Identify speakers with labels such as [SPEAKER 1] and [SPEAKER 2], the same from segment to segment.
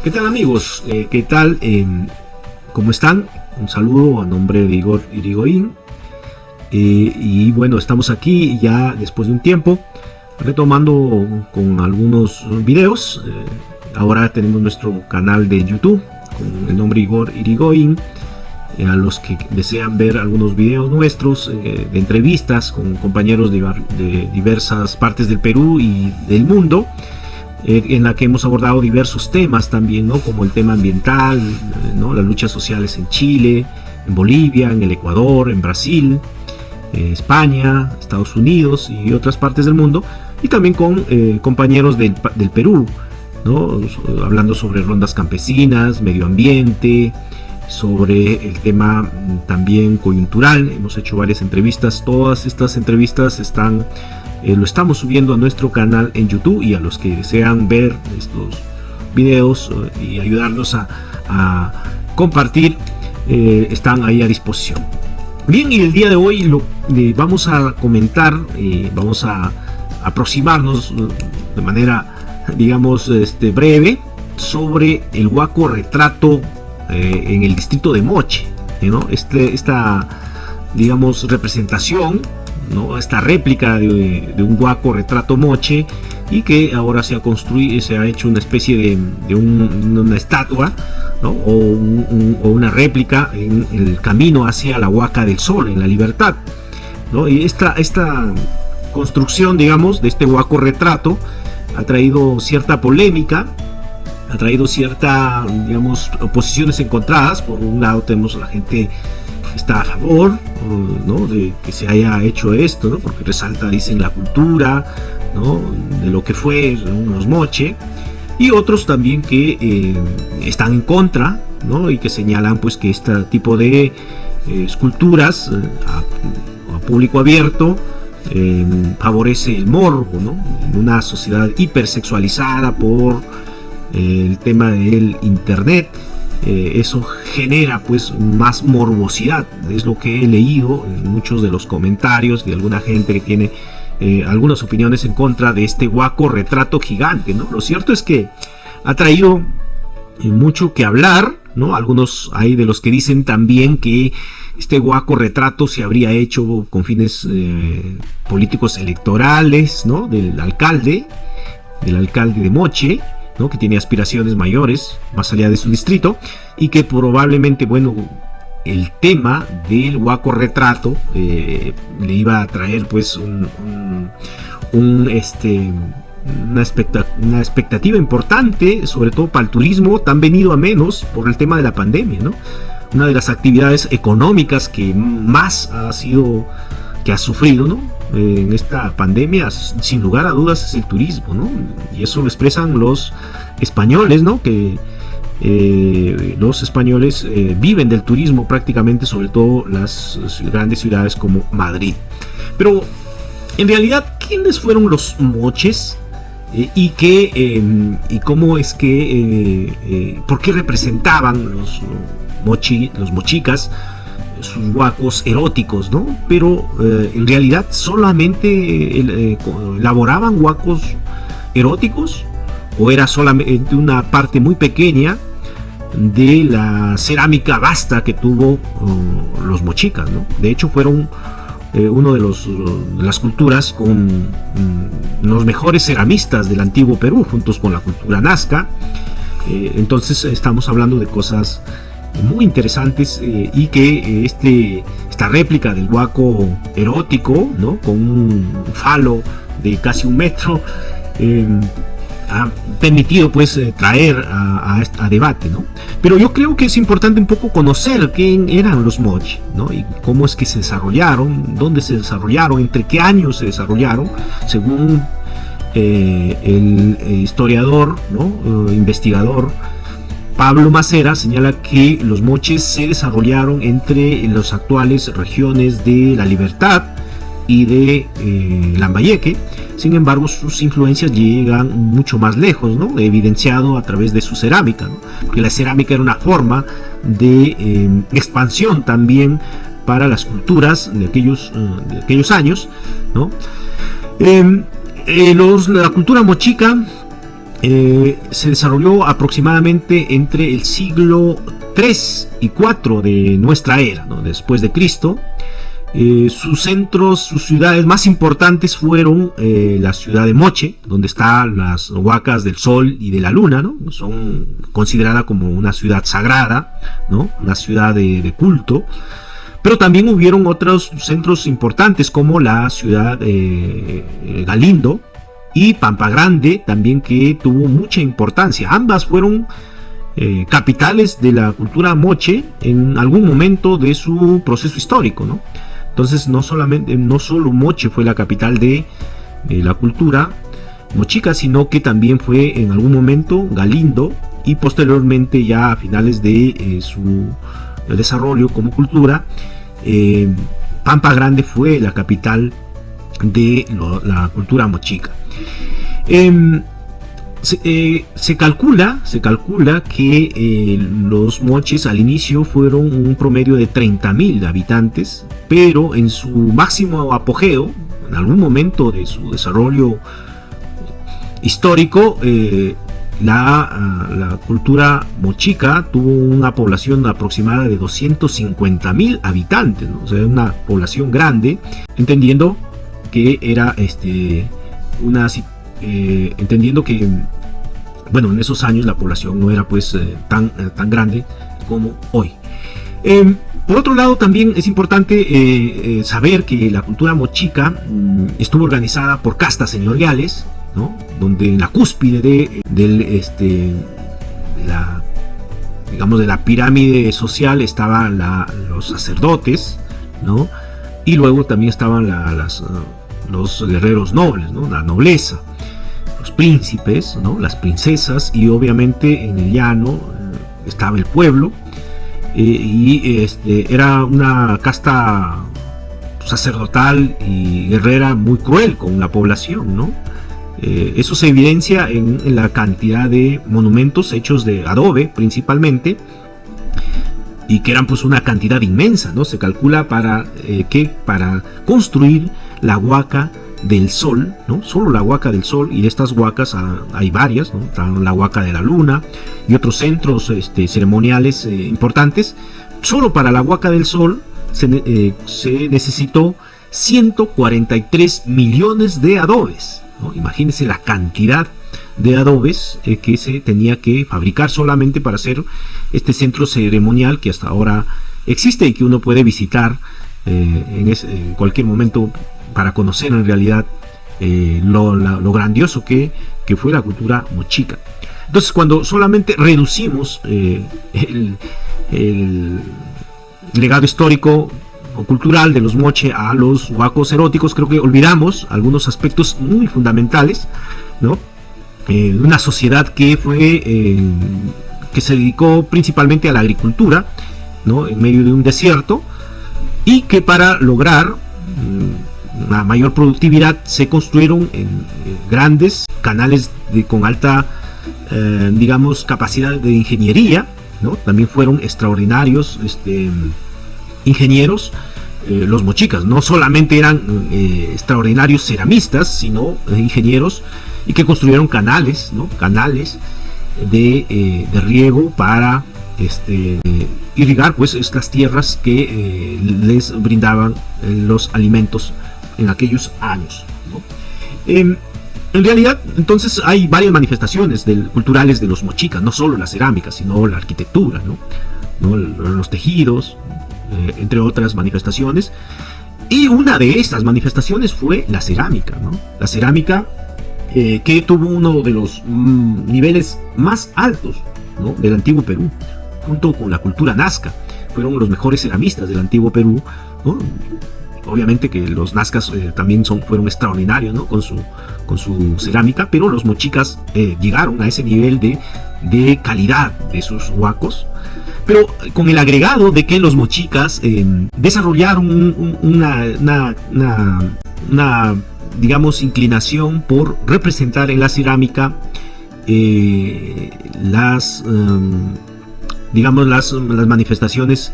[SPEAKER 1] ¿Qué tal, amigos? ¿Qué tal? ¿Cómo están? Un saludo a nombre de Igor Irigoyen. Y bueno, estamos aquí ya después de un tiempo retomando con algunos videos. Ahora tenemos nuestro canal de YouTube con el nombre Igor Irigoyen. A los que desean ver algunos videos nuestros de entrevistas con compañeros de diversas partes del Perú y del mundo, en la que hemos abordado diversos temas también, ¿no? Como el tema ambiental, ¿no? Las luchas sociales en Chile, en Bolivia, en el Ecuador, en Brasil, España, Estados Unidos y otras partes del mundo, y también con compañeros del Perú, ¿no? Hablando sobre rondas campesinas, medio ambiente, sobre el tema también coyuntural. Hemos hecho varias entrevistas. Todas estas entrevistas lo estamos subiendo a nuestro canal en YouTube, y a los que desean ver estos videos y ayudarnos a compartir, están ahí a disposición. Bien, y el día de hoy vamos a comentar, vamos a aproximarnos de manera, digamos, breve sobre el Huaco Retrato en el distrito de Moche, ¿no? Esta, digamos, representación, ¿no? Esta réplica de un Huaco Retrato Moche, y que ahora se ha hecho una especie de una estatua, ¿no? o una réplica en el camino hacia la Huaca del Sol, en La Libertad, ¿no? Y esta construcción, digamos, de este Huaco Retrato ha traído cierta polémica, ha traído cierta, digamos, posiciones encontradas. Por un lado tenemos a la gente que está a favor, ¿no? De que se haya hecho esto, ¿no? Porque resalta, dicen, la cultura, ¿no? De lo que fue unos Moche, y otros también que están en contra, ¿no? Y que señalan, pues, que este tipo de esculturas a público abierto favorece el morbo, ¿no? En una sociedad hipersexualizada por el tema del internet, eso genera, pues, más morbosidad. Es lo que he leído en muchos de los comentarios de alguna gente que tiene algunas opiniones en contra de este Huaco Retrato gigante, ¿no? Lo cierto es que ha traído mucho que hablar, ¿no? Algunos hay de los que dicen también que este Huaco Retrato se habría hecho con fines políticos electorales, ¿no? Del alcalde de Moche, ¿no? Que tiene aspiraciones mayores más allá de su distrito, y que probablemente, bueno, el tema del Huaco Retrato le iba a traer, pues, una expectativa importante, sobre todo para el turismo, tan venido a menos por el tema de la pandemia, ¿no? Una de las actividades económicas que más ha sufrido, ¿no? En esta pandemia, sin lugar a dudas, es el turismo, ¿no? Y eso lo expresan los españoles, ¿no? Que los españoles viven del turismo prácticamente, sobre todo las grandes ciudades como Madrid. Pero en realidad, ¿quiénes fueron los moches? Y cómo es que por qué representaban los mochicas sus huacos eróticos, ¿no? Pero en realidad solamente elaboraban huacos eróticos, o era solamente una parte muy pequeña de la cerámica vasta que tuvo los mochicas, ¿no? De hecho, fueron uno de las culturas con los mejores ceramistas del antiguo Perú, juntos con la cultura nazca. Entonces estamos hablando de cosas muy interesantes, y que esta réplica del huaco erótico, ¿no? Con un falo de casi 1 metro, ha permitido, pues, traer a debate, ¿no? Pero yo creo que es importante un popo conocer quién eran los moche, ¿no? Y cómo es que se desarrollaron, dónde se desarrollaron, entre qué años se desarrollaron, según el historiador, ¿no? Investigador Pablo Macera señala que los moches se desarrollaron entre las actuales regiones de La Libertad y de Lambayeque. Sin embargo, sus influencias llegan mucho más lejos, ¿no? Evidenciado a través de su cerámica, ¿no? Porque la cerámica era una forma de expansión también para las culturas de aquellos años, ¿no? La cultura mochica se desarrolló aproximadamente entre el siglo 3 y 4 de nuestra era, ¿no? Después de Cristo. Sus centros, sus ciudades más importantes fueron la ciudad de Moche, donde están las huacas del sol y de la luna, ¿no? Son consideradas como una ciudad sagrada, ¿no? Una ciudad de culto. Pero también hubieron otros centros importantes como la ciudad de Galindo y Pampa Grande, también, que tuvo mucha importancia. Ambas fueron capitales de la cultura moche en algún momento de su proceso histórico, ¿no? Entonces no solo Moche fue la capital de la cultura mochica, sino que también fue en algún momento Galindo, y posteriormente, ya a finales de su desarrollo como cultura, Pampa Grande fue la capital de la cultura mochica. Se calcula que los moches al inicio fueron un promedio de 30.000 habitantes, pero en su máximo apogeo, en algún momento de su desarrollo histórico, la cultura mochica tuvo una población aproximada de 250.000 habitantes, ¿no? O sea, una población grande, entendiendo que era entendiendo que, bueno, en esos años la población no era pues tan grande como hoy. Por otro lado, también es importante saber que la cultura mochica estuvo organizada por castas señoriales, ¿no? Donde en la cúspide de la pirámide social estaban los sacerdotes, ¿no? Y luego también estaban los guerreros nobles, ¿no? La nobleza, los príncipes, ¿no? Las princesas, y obviamente en el llano estaba el pueblo, era una casta sacerdotal y guerrera muy cruel con la población, ¿no? Eso se evidencia en la cantidad de monumentos hechos de adobe principalmente, y que eran pues una cantidad inmensa, ¿no? Se calcula que para construir la huaca del sol, ¿no? Solo la huaca del sol, y de estas huacas hay varias, ¿no? Está la huaca de la luna y otros centros ceremoniales importantes. Solo para la huaca del sol se necesitó 143 millones de adobes, ¿no? Imagínense la cantidad de adobes que se tenía que fabricar solamente para hacer este centro ceremonial que hasta ahora existe y que uno puede visitar en cualquier momento para conocer en realidad lo grandioso que fue la cultura mochica. Entonces, cuando solamente reducimos el legado histórico o cultural de los moche a los huacos eróticos, creo que olvidamos algunos aspectos muy fundamentales, ¿no? Una sociedad que se dedicó principalmente a la agricultura, ¿no? En medio de un desierto, y que para lograr una mayor productividad se construyeron grandes canales con alta digamos capacidad de ingeniería, ¿no? También fueron extraordinarios ingenieros. Los mochicas no solamente eran extraordinarios ceramistas, sino ingenieros, y que construyeron canales, ¿no? Canales de riego para irrigar pues estas tierras que les brindaban los alimentos en aquellos años, ¿no? En realidad, entonces, hay varias manifestaciones culturales de los mochicas, no solo la cerámica, sino la arquitectura, ¿no? Los tejidos, entre otras manifestaciones. Y una de estas manifestaciones fue la cerámica, ¿no? La cerámica que tuvo uno de los niveles más altos, ¿no? Del antiguo Perú, junto con la cultura nazca. Fueron los mejores ceramistas del antiguo Perú, ¿no? Obviamente que los nazcas también fueron extraordinarios, ¿no? con su cerámica, pero los mochicas llegaron a ese nivel de calidad de sus huacos, pero con el agregado de que los mochicas desarrollaron una digamos inclinación por representar en la cerámica las manifestaciones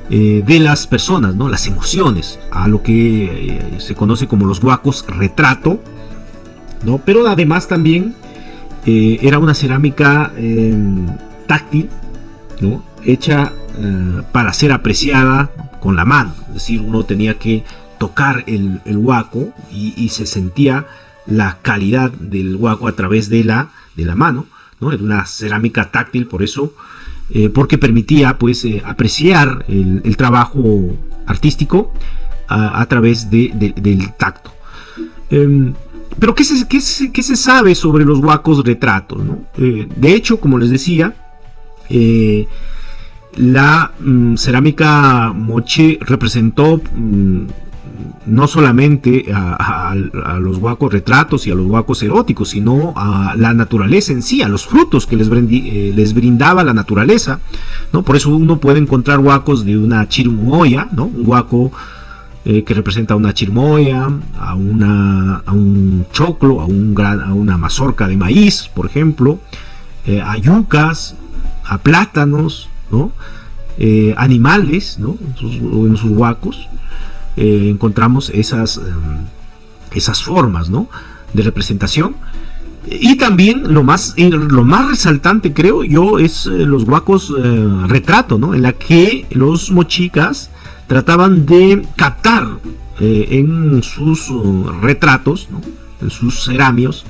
[SPEAKER 1] de las personas, ¿no? Las emociones, a lo que se conoce como los huacos retrato, ¿no? Pero además también era una cerámica táctil, ¿no? Hecha para ser apreciada con la mano, es decir, uno tenía que tocar el huaco y se sentía la calidad del huaco a través de la mano, ¿no? Era una cerámica táctil, por eso, porque permitía pues apreciar el trabajo artístico a través del tacto. Pero ¿qué se sabe sobre los huacos retratos, ¿no? De hecho, como les decía, la cerámica moche representó no solamente a los huacos retratos y a los huacos eróticos, sino a la naturaleza en sí, a los frutos que les brindaba la naturaleza, ¿no? Por eso uno puede encontrar huacos de una chirimoya, ¿no? Un huaco que representa a una chirimoya, a un choclo, a una mazorca de maíz, por ejemplo, a yucas, a plátanos, ¿no? Animales, ¿no? En sus huacos encontramos esas formas, ¿no? De representación. Y también lo más resaltante, creo yo, es los huacos retrato, ¿no? En la que los mochicas trataban de captar en sus retratos, ¿no? En sus ceramios,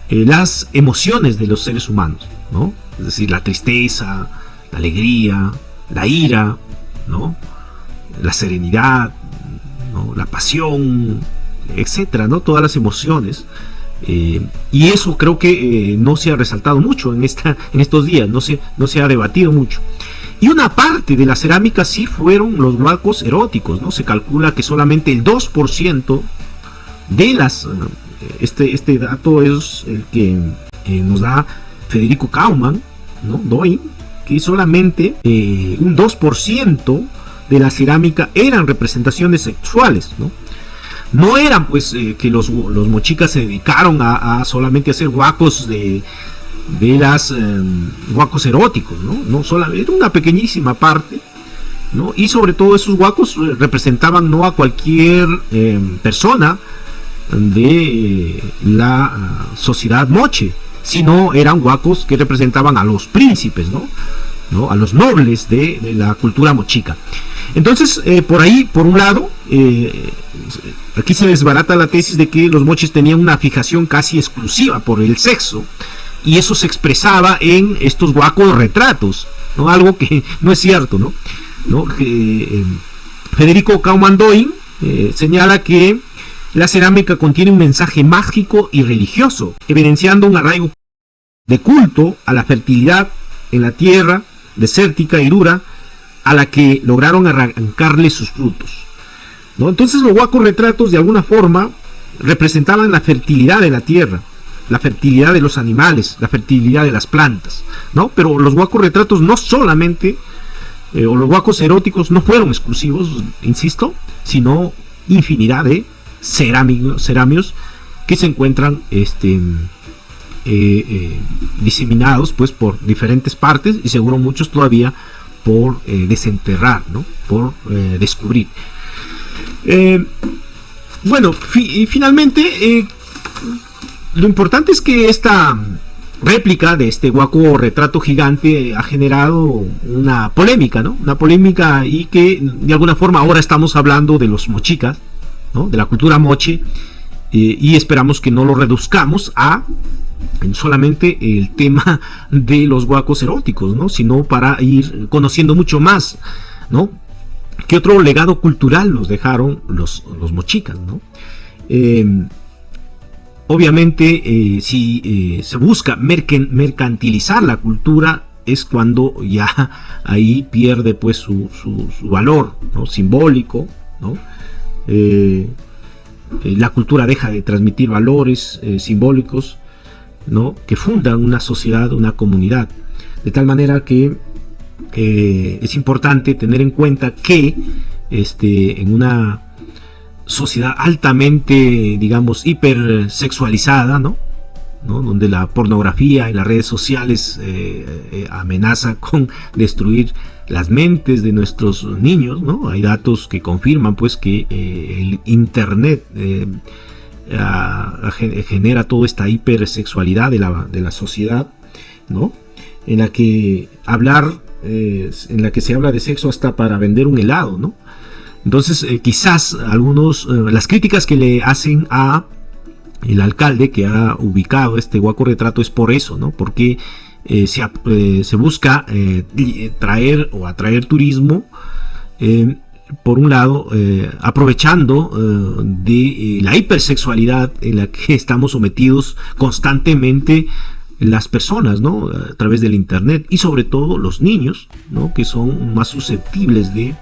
[SPEAKER 1] las emociones de los seres humanos, ¿no? Es decir, la tristeza, la alegría, la ira, ¿no? La serenidad, ¿no? La pasión, etcétera, ¿no? Todas las emociones. Y eso creo que no se ha resaltado mucho en estos días, no se ha debatido mucho. Y una parte de la cerámica sí fueron los huacos eróticos, ¿no? Se calcula que solamente el 2% de las... Este dato es el que nos da Federico Kaumann, ¿no? Doin, que solamente un 2% de la cerámica eran representaciones sexuales, ¿no? No eran pues que los mochicas se dedicaron a solamente hacer huacos de las huacos eróticos, ¿no? No solamente, era una pequeñísima parte, ¿no? Y sobre todo esos huacos representaban no a cualquier persona de la sociedad moche, sino eran huacos que representaban a los príncipes, ¿no? A los nobles de la cultura mochica. Entonces, por ahí, por un lado, aquí se desbarata la tesis de que los moches tenían una fijación casi exclusiva por el sexo, y eso se expresaba en estos huacos retratos, ¿no? Algo que no es cierto, ¿no? Federico Kaumann Doin señala que la cerámica contiene un mensaje mágico y religioso, evidenciando un arraigo de culto a la fertilidad en la tierra desértica y dura a la que lograron arrancarle sus frutos, ¿no? Entonces los huacos retratos de alguna forma representaban la fertilidad de la tierra, la fertilidad de los animales, la fertilidad de las plantas, ¿no? Pero los huacos retratos no solamente, o los huacos eróticos no fueron exclusivos, insisto, sino infinidad de ceramios que se encuentran diseminados pues por diferentes partes, y seguro muchos todavía por desenterrar, ¿no? Por descubrir. Bueno, finalmente lo importante es que esta réplica de este huaco retrato gigante ha generado una polémica, ¿no? Una polémica, y que de alguna forma ahora estamos hablando de los mochicas, ¿no? De la cultura moche, y esperamos que no lo reduzcamos a solamente el tema de los huacos eróticos, ¿no? Sino para ir conociendo mucho más, ¿no? ¿Qué otro legado cultural nos dejaron los mochicas, ¿no? Obviamente, si se busca mercantilizar la cultura, es cuando ya ahí pierde pues su valor, ¿no? Simbólico, ¿no? La cultura deja de transmitir valores simbólicos, ¿no? Que fundan una sociedad, una comunidad, de tal manera que es importante tener en cuenta que en una sociedad altamente, digamos, hipersexualizada, ¿no? Donde la pornografía y las redes sociales amenaza con destruir las mentes de nuestros niños, ¿no? Hay datos que confirman pues que el internet genera toda esta hipersexualidad de la sociedad, ¿no? En la que se habla de sexo hasta para vender un helado, ¿no? Entonces, quizás las críticas que le hacen a el alcalde que ha ubicado este Huaco Retrato es por eso, ¿no? Porque se busca atraer turismo, por un lado, aprovechando de la hipersexualidad en la que estamos sometidos constantemente las personas, ¿no? A través del internet, y sobre todo los niños, ¿no? Que son más susceptibles de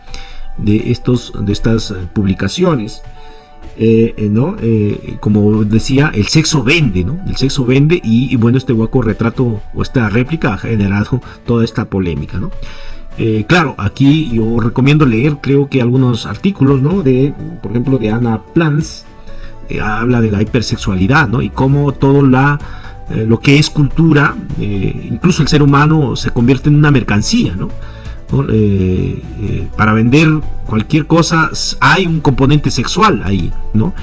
[SPEAKER 1] estas publicaciones, ¿no? Como decía, el sexo vende, ¿no? El sexo vende, y bueno, este Huaco Retrato o esta réplica ha generado toda esta polémica, ¿no? Claro, aquí yo recomiendo leer, creo que algunos artículos, ¿no? Por ejemplo, de Ana Plans, habla de la hipersexualidad, ¿no? Y cómo todo lo que es cultura, incluso el ser humano se convierte en una mercancía, ¿no? Para vender cualquier cosa hay un componente sexual ahí, ¿no?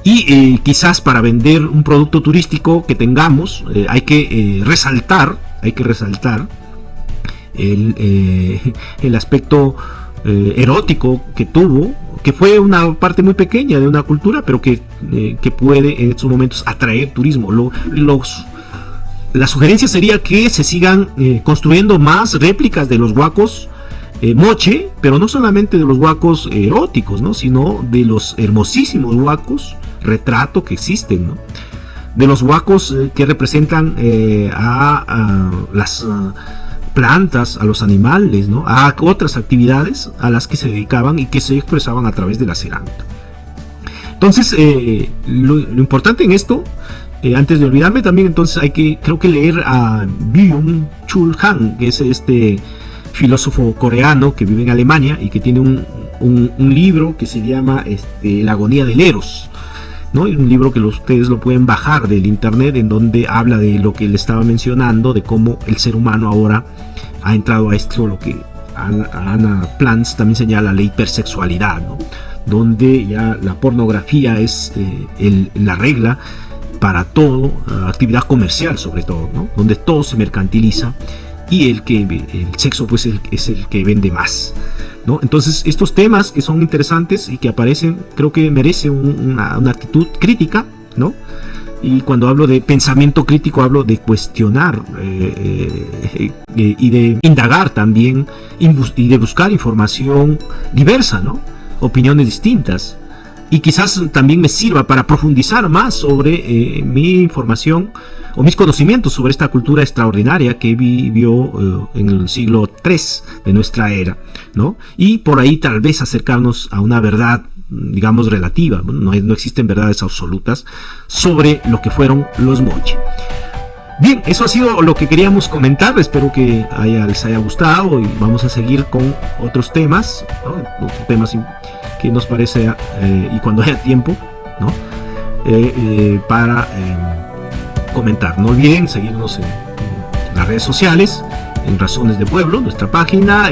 [SPEAKER 1] Y quizás para vender un producto turístico que tengamos, hay que resaltar el aspecto erótico que tuvo, que fue una parte muy pequeña de una cultura, pero que puede en estos momentos atraer turismo. La sugerencia sería que se sigan construyendo más réplicas de los huacos moche, pero no solamente de los huacos eróticos, ¿no? Sino de los hermosísimos huacos retrato que existen, ¿no? De los huacos que representan a las plantas, a los animales, ¿no? A otras actividades a las que se dedicaban y que se expresaban a través de la cerámica. Entonces, lo importante en esto, antes de olvidarme también, entonces creo que leer a Byung-Chul Han, que es este filósofo coreano que vive en Alemania y que tiene un libro que se llama La agonía del Eros, ¿no? Un libro que ustedes lo pueden bajar del internet, en donde habla de lo que le estaba mencionando, de cómo el ser humano ahora ha entrado a esto, lo que Ana Plans también señala, la hipersexualidad, ¿no? Donde ya la pornografía es la regla para todo, actividad comercial sobre todo, ¿no? Donde todo se mercantiliza y el sexo pues es el que vende más, ¿no? Entonces estos temas que son interesantes y que aparecen, creo que merece una actitud crítica, ¿no? Y cuando hablo de pensamiento crítico, hablo de cuestionar y de indagar también, y de buscar información diversa, ¿no? Opiniones distintas, y quizás también me sirva para profundizar más sobre mi información o mis conocimientos sobre esta cultura extraordinaria que vivió en el siglo III de nuestra era, ¿no? Y por ahí tal vez acercarnos a una verdad, digamos, relativa. No existen verdades absolutas sobre lo que fueron los moche. Bien, eso ha sido lo que queríamos comentar. Espero que les haya gustado, y vamos a seguir con otros temas, ¿no? Otros temas que nos parece, y cuando haya tiempo, ¿no? Para comentar. No olviden seguirnos en las redes sociales, en Razones de Pueblo, nuestra página,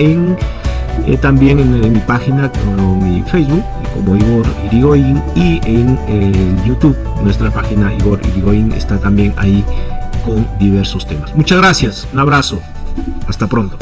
[SPEAKER 1] también en mi página o mi Facebook como Igor Irigoyen, y en YouTube nuestra página Igor Irigoyen está también ahí con diversos temas. Muchas gracias, un abrazo, hasta pronto.